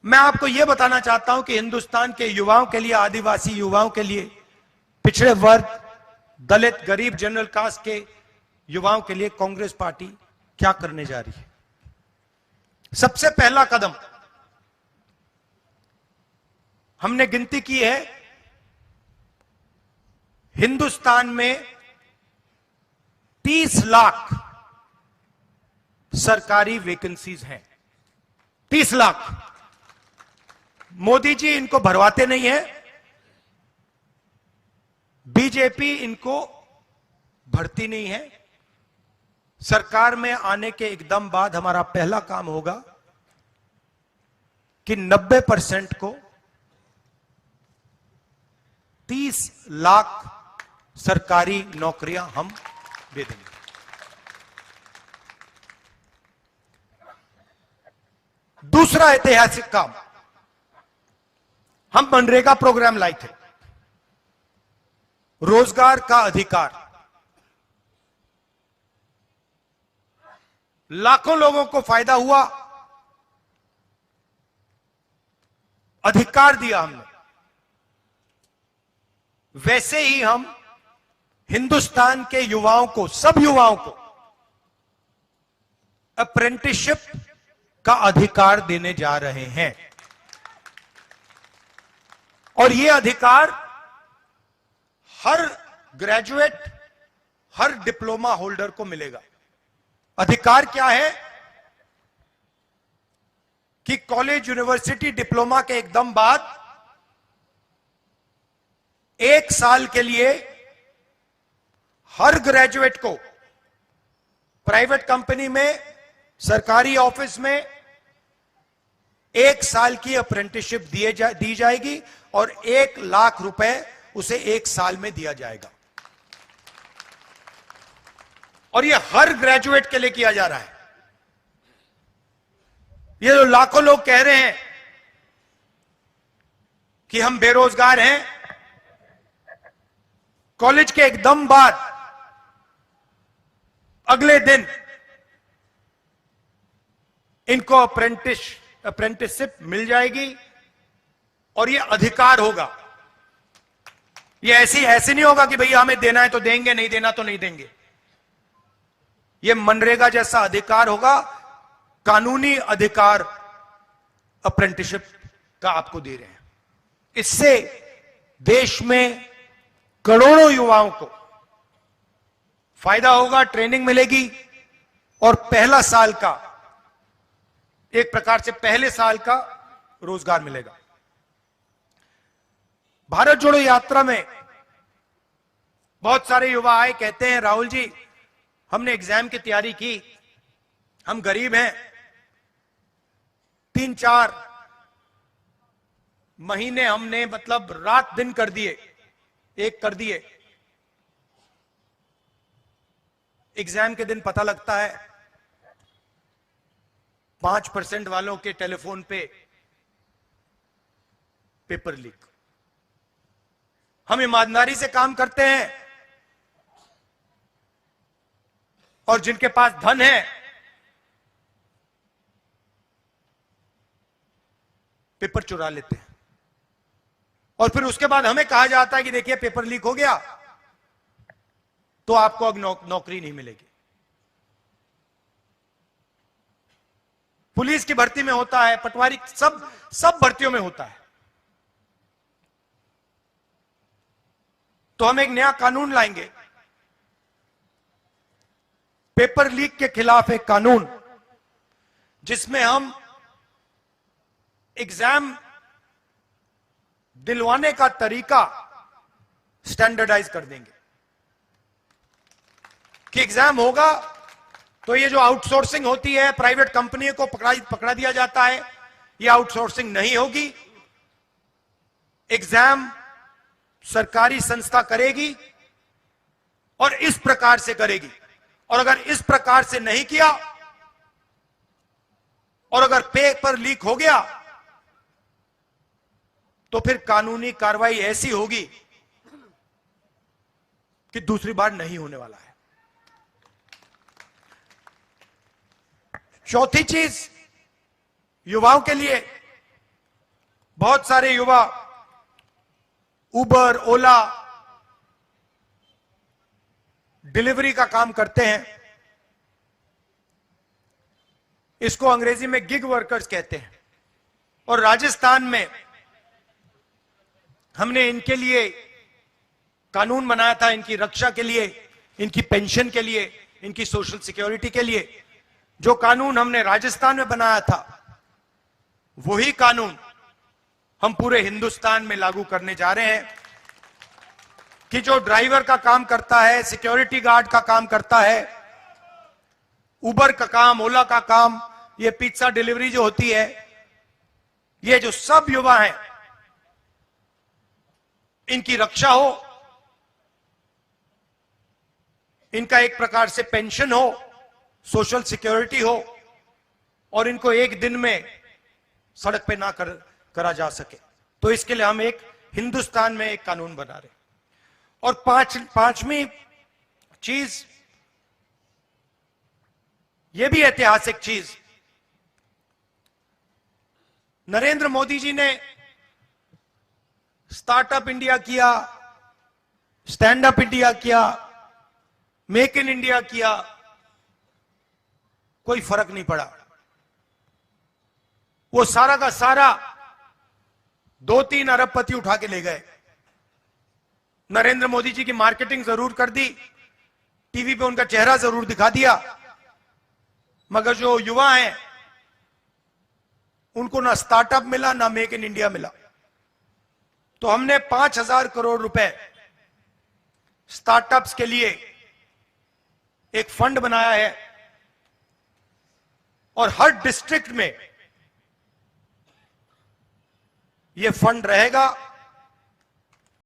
मैं आपको यह बताना चाहता हूं कि हिंदुस्तान के युवाओं के लिए, आदिवासी युवाओं के लिए, पिछड़े वर्ग, दलित, गरीब, जनरल कास्ट के युवाओं के लिए कांग्रेस पार्टी क्या करने जा रही है। सबसे पहला कदम हमने गिनती की है, हिंदुस्तान में 30 लाख सरकारी वैकेंसीज हैं। 30 लाख। मोदी जी इनको भरवाते नहीं है, बीजेपी इनको भरती नहीं है। सरकार में आने के एकदम बाद हमारा पहला काम होगा कि 90% को 30 लाख सरकारी नौकरियां हम दे देंगे। दूसरा ऐतिहासिक काम, हम मनरेगा प्रोग्राम लाए थे, रोजगार का अधिकार। लाखों लोगों को फायदा हुआ, अधिकार दिया हमने। वैसे ही हम हिंदुस्तान के युवाओं को, सब युवाओं को अप्रेंटिसशिप का अधिकार देने जा रहे हैं। और यह अधिकार हर ग्रेजुएट, हर डिप्लोमा होल्डर को मिलेगा। अधिकार क्या है कि कॉलेज, यूनिवर्सिटी, डिप्लोमा के एकदम बाद 1 साल के लिए हर ग्रेजुएट को प्राइवेट कंपनी में, सरकारी ऑफिस में 1 साल की अप्रेंटिसशिप दी जाएगी और 1 लाख रुपए उसे 1 साल में दिया जाएगा। और यह हर ग्रेजुएट के लिए किया जा रहा है। ये जो लाखों लोग कह रहे हैं कि हम बेरोजगार हैं, कॉलेज के एकदम बाद अगले दिन इनको अप्रेंटिसशिप मिल जाएगी और यह अधिकार होगा। यह ऐसे नहीं होगा कि भैया हमें देना है तो देंगे, नहीं देना तो नहीं देंगे। यह मनरेगा जैसा अधिकार होगा, कानूनी अधिकार अप्रेंटिसशिप का आपको दे रहे हैं। इससे देश में करोड़ों युवाओं को फायदा होगा, ट्रेनिंग मिलेगी और पहला साल का, एक प्रकार से पहले साल का रोजगार मिलेगा। भारत जोड़ो यात्रा में बहुत सारे युवा आए, कहते हैं राहुल जी हमने एग्जाम की तैयारी की, हम गरीब हैं, 3-4 महीने हमने मतलब रात दिन कर दिए, एक कर दिए। एग्जाम के दिन पता लगता है 5% वालों के टेलीफोन पे पेपर लीक। हम ईमानदारी से काम करते हैं और जिनके पास धन है पेपर चुरा लेते हैं और फिर उसके बाद हमें कहा जाता है कि देखिए पेपर लीक हो गया तो आपको अब नौकरी नहीं मिलेगी। पुलिस की भर्ती में होता है, पटवारी, सब भर्तियों में होता है। तो हम एक नया कानून लाएंगे, पेपर लीक के खिलाफ एक कानून, जिसमें हम एग्जाम दिलवाने का तरीका स्टैंडर्डाइज कर देंगे कि एग्जाम होगा तो ये जो आउटसोर्सिंग होती है, प्राइवेट कंपनी को पकड़ा दिया जाता है, ये आउटसोर्सिंग नहीं होगी। एग्जाम सरकारी संस्था करेगी और इस प्रकार से करेगी। और अगर इस प्रकार से नहीं किया और अगर पेपर लीक हो गया तो फिर कानूनी कार्रवाई ऐसी होगी कि दूसरी बार नहीं होने वाला है। चौथी चीज युवाओं के लिए बहुत सारे युवा उबर, ओला, डिलीवरी का काम करते हैं। इसको अंग्रेजी में गिग वर्कर्स कहते हैं। और राजस्थान में हमने इनके लिए कानून बनाया था, इनकी रक्षा के लिए, इनकी पेंशन के लिए, इनकी सोशल सिक्योरिटी के लिए। जो कानून हमने राजस्थान में बनाया था, वही कानून हम पूरे हिंदुस्तान में लागू करने जा रहे हैं कि जो ड्राइवर का काम करता है, सिक्योरिटी गार्ड का काम करता है, उबर का काम, ओला का काम, ये पिज्जा डिलीवरी जो होती है, ये जो सब युवा हैं, इनकी रक्षा हो, इनका एक प्रकार से पेंशन हो, सोशल सिक्योरिटी हो, और इनको एक दिन में सड़क पे ना करा जा सके। तो इसके लिए हम एक हिंदुस्तान में एक कानून बना रहे हैं। और पांचवी चीज, यह भी ऐतिहासिक चीज, नरेंद्र मोदी जी ने स्टार्टअप इंडिया किया, स्टैंड अप इंडिया किया, मेक इन इंडिया किया, कोई फर्क नहीं पड़ा। वो सारा का सारा 2-3 अरबपति उठा के ले गए। नरेंद्र मोदी जी की मार्केटिंग जरूर कर दी, टीवी पे उनका चेहरा जरूर दिखा दिया, मगर जो युवा हैं उनको ना स्टार्टअप मिला, ना मेक इन इंडिया मिला। तो हमने 5,000 करोड़ रुपए स्टार्टअप्स के लिए एक फंड बनाया है, और हर डिस्ट्रिक्ट में यह फंड रहेगा।